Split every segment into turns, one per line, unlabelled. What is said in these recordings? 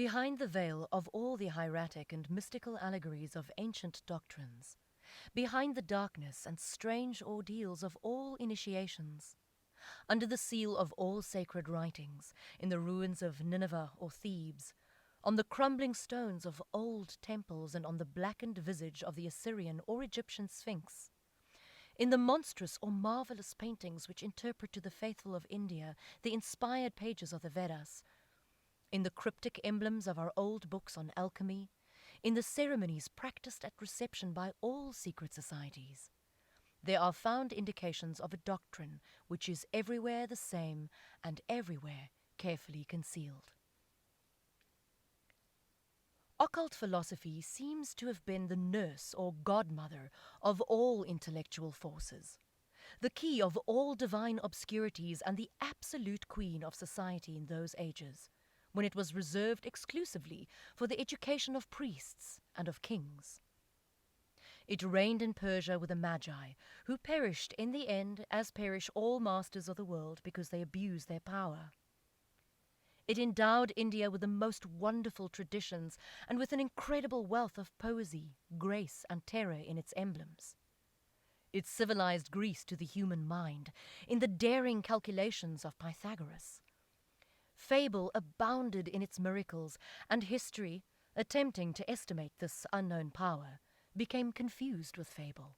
Behind the veil of all the hieratic and mystical allegories of ancient doctrines, behind the darkness and strange ordeals of all initiations, under the seal of all sacred writings, in the ruins of Nineveh or Thebes, on the crumbling stones of old temples and on the blackened visage of the Assyrian or Egyptian Sphinx, in the monstrous or marvelous paintings which interpret to the faithful of India the inspired pages of the Vedas, in the cryptic emblems of our old books on alchemy, in the ceremonies practiced at reception by all secret societies, there are found indications of a doctrine which is everywhere the same and everywhere carefully concealed. Occult philosophy seems to have been the nurse or godmother of all intellectual forces, the key of all divine obscurities and the absolute queen of society in those ages, when it was reserved exclusively for the education of priests and of kings. It reigned in Persia with the Magi, who perished in the end as perish all masters of the world because they abuse their power. It endowed India with the most wonderful traditions and with an incredible wealth of poesy, grace, and terror in its emblems. It civilized Greece to the human mind in the daring calculations of Pythagoras. Fable abounded in its miracles, and history, attempting to estimate this unknown power, became confused with fable.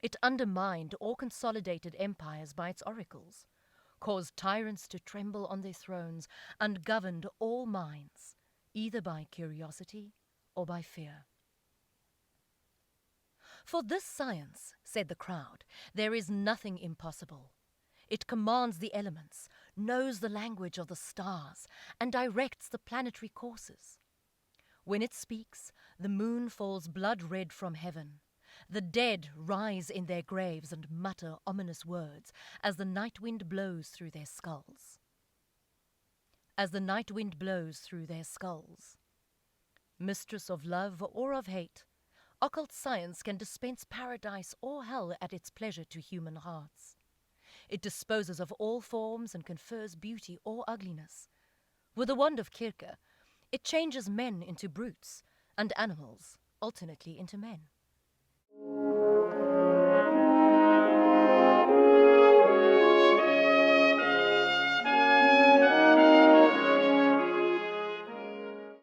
It undermined or consolidated empires by its oracles, caused tyrants to tremble on their thrones, and governed all minds, either by curiosity or by fear. For this science, said the crowd, there is nothing impossible. It commands the elements, knows the language of the stars, and directs the planetary courses. When it speaks, the moon falls blood-red from heaven. The dead rise in their graves and mutter ominous words as the night wind blows through their skulls. As the night wind blows through their skulls. Mistress of love or of hate, occult science can dispense paradise or hell at its pleasure to human hearts. It disposes of all forms and confers beauty or ugliness. With the wand of Kirke, it changes men into brutes and animals alternately into men.